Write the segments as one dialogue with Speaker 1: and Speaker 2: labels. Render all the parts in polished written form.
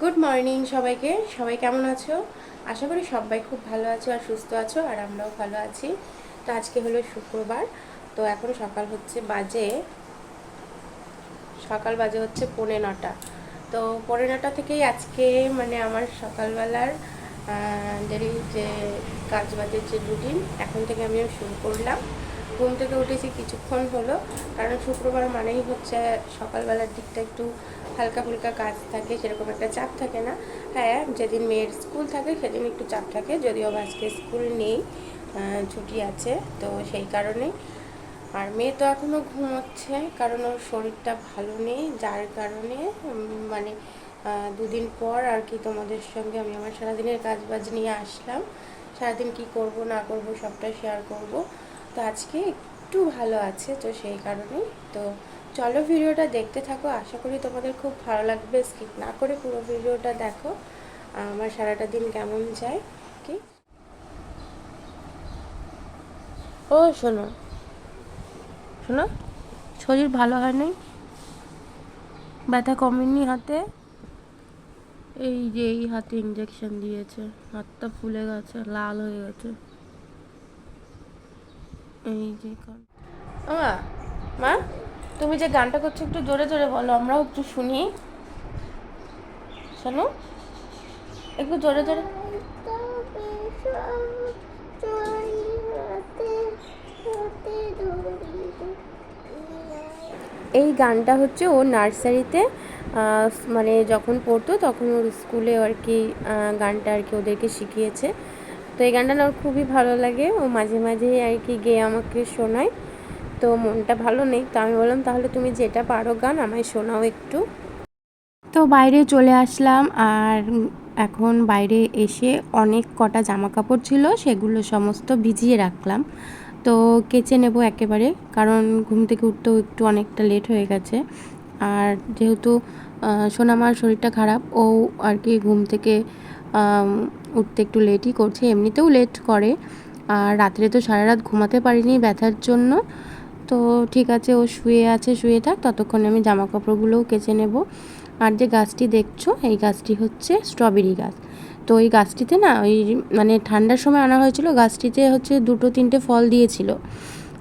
Speaker 1: Good morning সবাইকে। সবাই কেমন আছো? আশা করি সবাই খুব ভালো আছো আর সুস্থ আছো, আর আমরাও ভালো আছি। তো আজকে হলো শুক্রবার। তো এখন সকাল বাজে হচ্ছে 9:45। তো 9:45 থেকেই আজকে মানে আমার সকালবেলার ডেলি যে কাজবাজের যে রুটিন এখন থেকে আমি শুরু করলাম। ঘুম থেকে উঠেছি কিছুক্ষণ হলো, কারণ শুক্রবার মানেই হচ্ছে সকালবেলার দিকটা একটু হালকা ফুলকা কাজ থাকে, সেরকম একটা চাপ থাকে না। হ্যাঁ, যেদিন মেয়ের স্কুল থাকে সেদিন একটু চাপ থাকে, যদিও আজকে স্কুল নেই, ছুটি আছে, তো সেই কারণেই। আর মেয়ে তো এখনও ঘুমোচ্ছে, কারণ ওর শরীরটা ভালো নেই, যার কারণে মানে দুদিন পর আর কি তোমাদের সঙ্গে আমি আমার সারাদিনের কাজবাজ নিয়ে আসলাম। সারাদিন কি করব না করব সবটা শেয়ার করব। তো আজকে একটু ভালো আছে, তো সেই কারণেই। তো চলো ভিডিওটা দেখতে থাকো, আশা করি তোমাদের খুব ভালো লাগবে। স্কিপ না করে পুরো ভিডিওটা দেখো আমার সারাটা দিন কেমন যায়। কি ও শোনো শোনো, শরীর ভালো হয় নাই, ব্যথা কমেনি হাতে। এই যে এই হাতে ইঞ্জেকশন দিয়েছে, হাতটা ফুলে গেছে, লাল হয়ে গেছে। এই যে মা, মা, তুমি যে গানটা করছো একটু জোরে জোরে বলো, আমরাও একটু শুনি। শোনো, একটু জোরে জোরে। এই গানটা হচ্ছে ও নার্সারিতে মানে যখন পড়তো তখন ওর স্কুলে আর কি গানটা আর কি ওদেরকে শিখিয়েছে। তো এই গানটা না ওর খুবই ভালো লাগে, ও মাঝে মাঝেই আর কি গেয়ে আমাকে শোনায়। তো মনটা ভালো নেই, তো আমি বললাম তাহলে তুমি যেটা পারো গান আমায় শোনাও একটু। তো বাইরে চলে আসলাম, আর এখন বাইরে এসে অনেক কটা জামা কাপড় ছিল, সেগুলো সমস্ত ভিজিয়ে রাখলাম। তো কেচে নেব একেবারে, কারণ ঘুম থেকে উঠতেও একটু অনেকটা লেট হয়ে গেছে। আর যেহেতু সোনামার শরীরটা খারাপ, ও আর কি ঘুম থেকে উঠতে একটু লেটই করছে, এমনিতেও লেট করে। আর রাত্রে তো সারা রাত ঘুমাতে পারিনি ব্যথার জন্য। তো ঠিক আছে, ও শুয়ে আছে, শুয়ে থাক, ততক্ষণে আমি জামা কাপড়গুলোও কেচে নেব। আর যে গাছটি দেখছো, এই গাছটি হচ্ছে স্ট্রবেরি গাছ। তো এই গাছটিতে না ওই মানে ঠান্ডার সময় আনা হয়েছিল, গাছটিতে হচ্ছে 2-3টে ফল দিয়েছিল,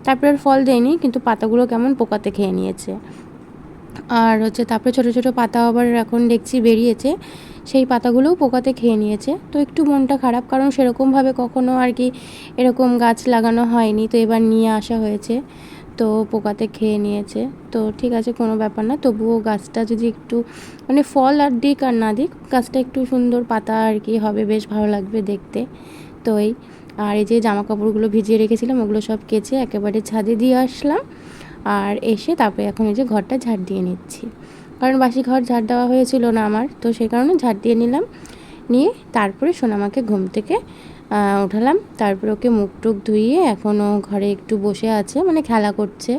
Speaker 1: তারপরে আর ফল দেয়নি, কিন্তু পাতাগুলো কেমন পোকাতে খেয়ে নিয়েছে। আর হচ্ছে তারপরে ছোটো ছোটো পাতা আবার এখন দেখছি বেরিয়েছে, সেই পাতাগুলোও পোকাতে খেয়ে নিয়েছে। তো একটু মনটা খারাপ, কারণ সেরকমভাবে কখনো আর কি এরকম গাছ লাগানো হয়নি, তো এবার নিয়ে আসা হয়েছে, তো পোকাতে খেয়ে নিয়েছে। তো ঠিক আছে, কোনো ব্যাপার না, তবুও গাছটা যদি একটু মানে ফল আর দিক আর না দিক, গাছটা একটু সুন্দর পাতা আর কি হবে, বেশ ভালো লাগবে দেখতে। তো আর এই যে জামা কাপড়গুলো ভিজিয়ে রেখেছিলাম, ওগুলো সব কেচে একেবারে ছাদে দিয়ে আসলাম। আর এসে তারপরে এখন এই যে ঘরটা ঝাড় দিয়ে নিচ্ছি, কারণ বাসি ঘর ঝাড় দেওয়া হয়েছিল না আমার, তো সেই কারণে ঝাড় দিয়ে নিলাম। নিয়ে তারপরে সোনামাকে ঘুম থেকে উঠালাম, তারপরে ওকে মুখ টুক ধুইয়ে এখনও ঘরে একটু বসে আছে, মানে খেলা করছে।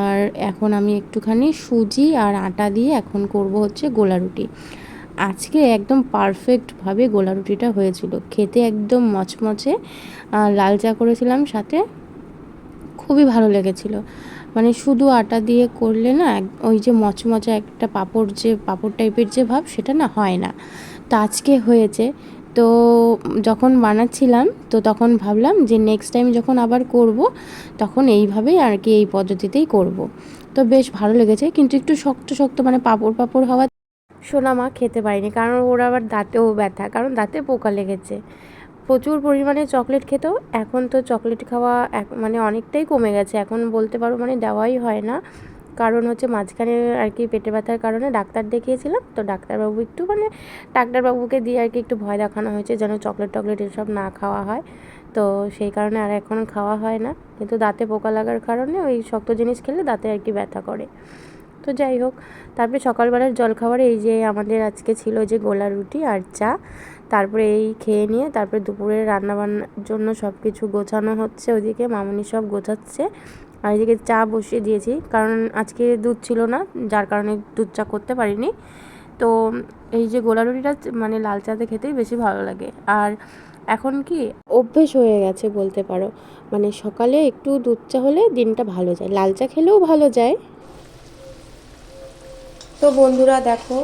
Speaker 1: আর এখন আমি একটুখানি সুজি আর আটা দিয়ে এখন করব হচ্ছে গোলা রুটি। আজকে একদম পারফেক্টভাবে গোলা রুটিটা হয়েছিল, খেতে একদম মচমচে। লাল চা করেছিলাম সাথে, খুবই ভালো লেগেছিল। মানে শুধু আটা দিয়ে করলে না ওই যে মচমচে একটা পাঁপড়, যে পাঁপড় টাইপের যে ভাব, সেটা না হয় না। তো আজকে হয়েছে। তো যখন বানাচ্ছিলাম তো তখন ভাবলাম যে নেক্সট টাইম যখন আবার করব তখন এইভাবেই আর কি, এই পদ্ধতিতেই করব। তো বেশ ভালো লেগেছে, কিন্তু একটু শক্ত শক্ত মানে পাঁপড় পাঁপড় হওয়া সোনামা খেতে পারিনি, কারণ ওর আবার দাঁতেও ব্যথা, কারণ দাঁতে পোকা লেগেছে। প্রচুর পরিমাণে চকলেট খেত, এখন তো চকলেট খাওয়া মানে অনেকটাই কমে গেছে, এখন বলতে পারো মানে দেওয়াই হয় না। কারণ হচ্ছে মাঝখানে আর কি পেটে ব্যথার কারণে ডাক্তার দেখিয়েছিলাম, তো ডাক্তারবাবু একটু মানে ডাক্তারবাবুকে দিয়ে আর কি একটু ভয় দেখানো হয়েছে যেন চকলেট টকলেট এসব না খাওয়া হয়। তো সেই কারণে আর এখন খাওয়া হয় না, কিন্তু দাঁতে পোকা লাগার কারণে ওই শক্ত জিনিস খেলে দাঁতে আর কি ব্যথা করে। তো যাই হোক, তারপরে সকালবেলার জলখাবারে এই যে আমাদের আজকে ছিল যে গোলা রুটি আর চা। তারপরে এই খেয়ে নিয়ে তারপরে দুপুরে রান্নাবান্নার জন্য সব কিছু গোছানো হচ্ছে, ওইদিকে মামনি সব গোছাচ্ছে। আর এদিকে চা বসিয়ে দিয়েছি, কারণ আজকে দুধ ছিল না, যার কারণে দুধ চা করতে পারিনি। তো এই যে গোলা রুটিটা মানে লাল চাতে খেতেই বেশি ভালো লাগে। আর এখন কি অভ্যেস হয়ে গেছে বলতে পারো, মানে সকালে একটু দুধ চা হলে দিনটা ভালো যায়, লাল চা খেলেও ভালো যায়। তো বন্ধুরা দেখো,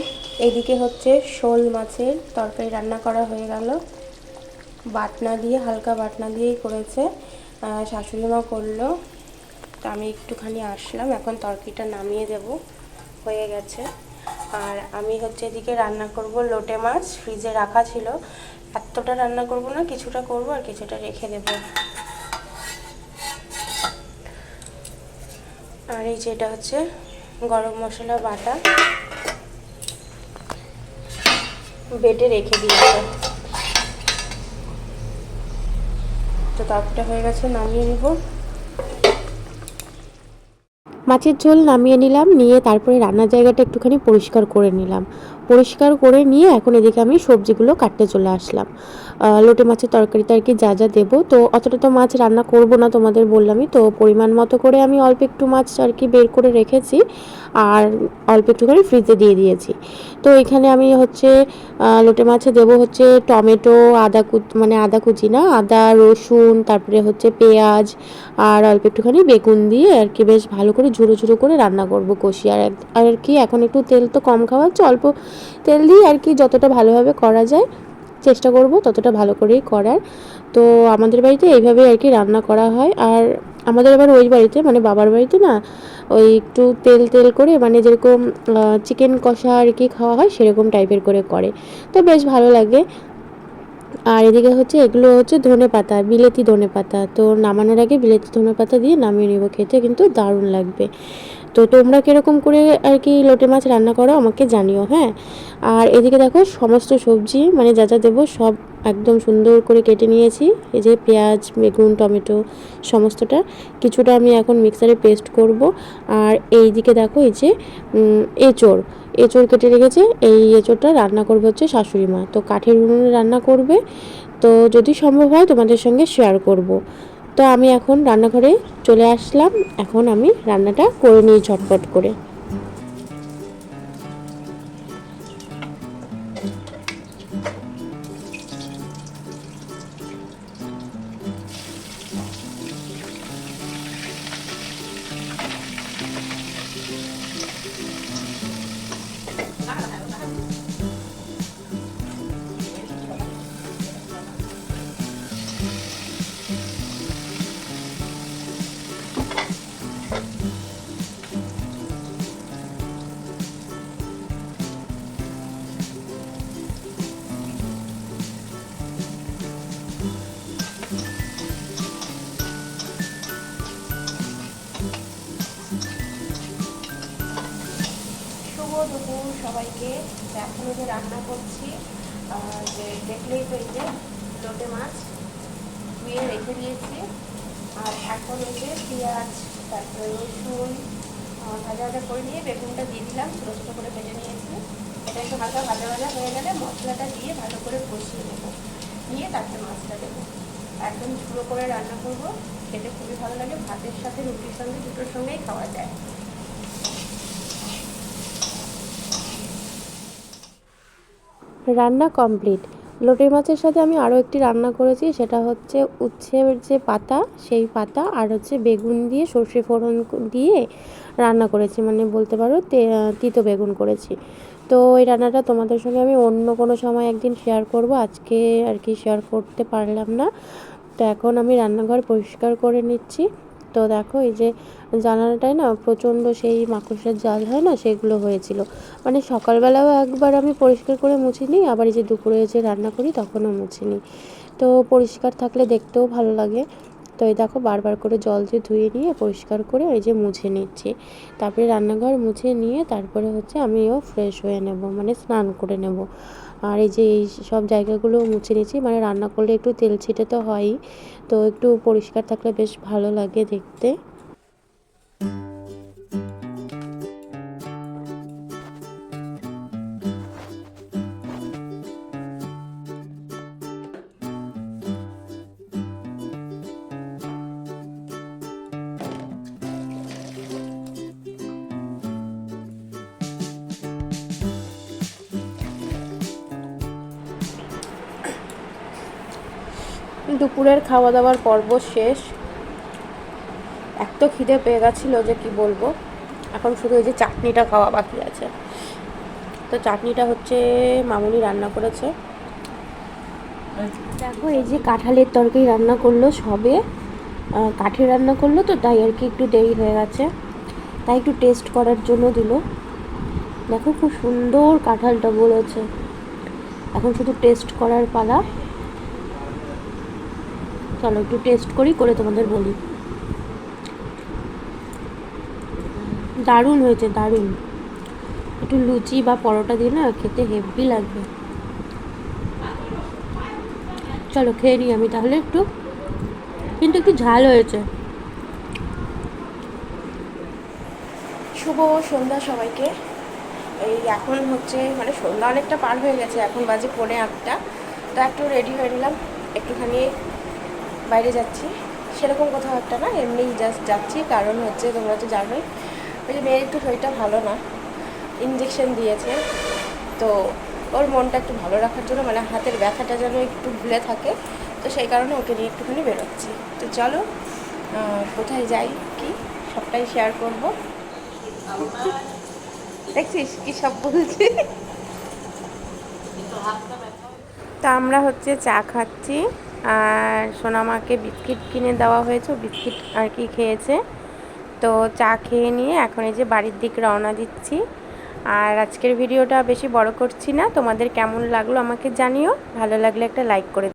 Speaker 1: এদিকে হচ্ছে শোল মাছের তরকারি রান্না করা হয়ে গেল, বাটনা দিয়ে, হালকা বাটনা দিয়েই করেছে, শাশুড়ি মা করলো। তো আমি একটুখানি আসলাম, এখন তরকারিটা নামিয়ে দেব, হয়ে গেছে। আর আমি হচ্ছে এদিকে রান্না করব লোটে মাছ, ফ্রিজে রাখা ছিল, এতটা রান্না করব না, কিছুটা করব আর কিছুটা রেখে দেব। আর এই যেটা হচ্ছে গরম মশলা বাটা, বেটে রেখে দিয়েছে। তো তরকারিটা হয়ে গেছে, নামিয়ে নিব। মাছের ঝোল নামিয়ে নিলাম, নিয়ে তারপরে রান্নার জায়গাটা একটুখানি পরিষ্কার করে নিলাম। পরিষ্কার করে নিয়ে এখন এদিকে আমি সবজিগুলো কাটতে চলে আসলাম। লোটে মাছের তরকারিতে আর কি যা যা দেবো, তো অতটা তো মাছ রান্না করব না, তোমাদের বললামই তো, পরিমাণ মতো করে আমি অল্প একটু মাছ আর কি বের করে রেখেছি, আর অল্প একটুখানি ফ্রিজে দিয়ে দিয়েছি। তো এখানে আমি হচ্ছে লোটে মাছে দেবো হচ্ছে টমেটো, আদা কুচি না, আদা রসুন, তারপরে হচ্ছে পেঁয়াজ, আর অল্প একটুখানি বেগুন দিয়ে আর কি বেশ ভালো করে ঝুরো ঝুরো করে রান্না করব, কষি। আর কি এখন একটু তেল তো কম খাওয়া হচ্ছে, অল্প তেল দিয়ে আর কি যতটা ভালোভাবে করা যায় চেষ্টা করব ততটা ভালো করেই করার। তো আমাদের বাড়িতে এইভাবেই আর কি রান্না করা হয়। আর আমাদের আবার ওই বাড়িতে মানে বাবার বাড়িতে না, ওই একটু তেল তেল করে, মানে যেরকম চিকেন কষা আর কি খাওয়া হয় সেরকম টাইপের করে, তো বেশ ভালো লাগে। আর এদিকে হচ্ছে এগুলো হচ্ছে ধনেপাতা, বিলেতি ধনেপাতা, তো নামানোর আগে বিলেতি ধনেপাতা দিয়ে নামিয়ে নেব, খেতে কিন্তু দারুণ লাগবে। তো তোমরা কীরকম করে আর কি লোটে মাছ রান্না করো আমাকে জানিও, হ্যাঁ। আর এদিকে দেখো সমস্ত সবজি মানে যা যা দেবো সব একদম সুন্দর করে কেটে নিয়েছি, এই যে পেঁয়াজ, বেগুন, টমেটো সমস্তটা, কিছুটা আমি এখন মিক্সারে পেস্ট করব। আর এই দিকে দেখো এই যে এঁচোড় এঁচোড় কেটে রেখেছে, এই এঁচোড়টা রান্না করবে হচ্ছে শাশুড়ি মা, তো কাঠের উনুনে রান্না করবে। তো যদি সম্ভব হয় তোমাদের সঙ্গে শেয়ার করব। তো আমি এখন রান্নাঘরে চলে আসলাম, এখন আমি রান্নাটা করে নিই ঝটপট করে। দুপুর সবাইকে। এখন যে রান্না করছি, যে দেখলেই তো এই যে লোটে মাছ ধুয়ে রেখে দিয়েছি। আর এখন এই যে পেঁয়াজ, তারপরে রসুন ভাজা ভাজা করে নিয়ে বেগুনটা দিয়ে দিলাম, ছোটো ছোটো করে কেটে নিয়েছি। এটা একটু হালকা ভাজা ভাজা হয়ে গেলে মশলাটা দিয়ে ভালো করে কষিয়ে নেবো, নিয়ে তারপরে মাছটা দেবো। একদম ঝুড়ো করে রান্না করবো, খেতে খুবই ভালো লাগে, ভাতের সাথে রুটির সঙ্গে দুটোর সঙ্গেই খাওয়া যায়। রান্না কমপ্লিট। লোটে মাছের সাথে আমি আরও একটি রান্না করেছি, সেটা হচ্ছে উচ্ছের যে পাতা, সেই পাতা আর হচ্ছে বেগুন দিয়ে সর্ষে ফোড়ন দিয়ে রান্না করেছি, মানে বলতে পারো তিতো বেগুন করেছি। তো এই রান্নাটা তোমাদের সঙ্গে আমি অন্য কোনো সময় একদিন শেয়ার করব, আজকে আর কি শেয়ার করতে পারলাম না। তো এখন আমি রান্নাঘর পরিষ্কার করে নিচ্ছি। তো দেখো এই যে জানালাটায় না প্রচণ্ড সেই মাকড়সার জাল হয় না, সেগুলো হয়েছিল। মানে সকালবেলাও একবার আমি পরিষ্কার করে মুছে নিই, আবার এই যে দুপুরে যে রান্না করি তখনও মুছে নিই। তো পরিষ্কার থাকলে দেখতেও ভালো লাগে। তো এই দেখো বারবার করে জল দিয়ে ধুয়ে নিয়ে পরিষ্কার করে এই যে মুছে নিচ্ছি। তারপরে রান্নাঘর মুছে নিয়ে তারপরে হচ্ছে আমিও ফ্রেশ হয়ে নেব, মানে স্নান করে নেব। আর এই যে এই সব জায়গাগুলো মুছে নিচ্ছি, মানে রান্না করলে একটু তেল ছিটে তো হয়ই, তো একটু পরিষ্কার থাকলে বেশ ভালো লাগে দেখতে। দুপুরের খাওয়া দাওয়ার পর্ব শেষ। এত খিদে পেয়ে গেছিলো যে কি বলবো, এখন শুধু ওই যে চাটনিটা খাওয়া বাকি আছে। তো তো চাটনিটা হচ্ছে মামুনি রান্না করেছে। দেখো এই যে কাঁঠালের তরকারি রান্না করলো, সবে কাঠে রান্না করলো তো তাই আর কি একটু দেরি হয়ে গেছে, তাই একটু টেস্ট করার জন্য দিল। দেখো খুব সুন্দর কাঁঠালটা বলেছে, এখন শুধু টেস্ট করার পালা। চলো একটু টেস্ট করে তোমাদের বলি। দারুণ হয়েছে, দারুণ। একটু লুচি বা পরোটা দিয়ে না খেতে হেভি লাগবে। চলো খেয়ে নিই আমি তাহলে একটু, কিন্তু একটু ঝাল হয়েছে। শুভ সন্ধ্যা সবাইকে। এই এখন হচ্ছে মানে সন্ধ্যা অনেকটা পার হয়ে গেছে, এখন বাজে 7:45। তো একটু রেডি হয়ে নিলাম, একটুখানি বাইরে যাচ্ছি, সেরকম কোথাও একটা না, এমনিই জাস্ট যাচ্ছি। কারণ হচ্ছে তোমরা তো জানোই ওই যে মেয়ের একটু শরীরটা ভালো না, ইঞ্জেকশন দিয়েছে, তো ওর মনটা একটু ভালো রাখার জন্য, মানে হাতের ব্যথাটা যেন একটু ভুলে থাকে, তো সেই কারণে ওকে নিয়ে একটুখানি বেরোচ্ছি। তো চলো কোথায় যাই কি সবটাই শেয়ার করবো। দেখছিস কি সব বলছি। তা আমরা হচ্ছে চা খাচ্ছি, আর সোনামাকে বিস্কিট কিনে দেওয়া হয়েছে, বিস্কিট আর কি খেয়েছে। তো চা খেয়ে নিয়ে এখন এই যে বাড়ির দিক রওনা দিচ্ছি। আর আজকের ভিডিওটা বেশি বড় করছি না, তোমাদের কেমন লাগলো আমাকে জানিও, ভালো লাগলে একটা লাইক করে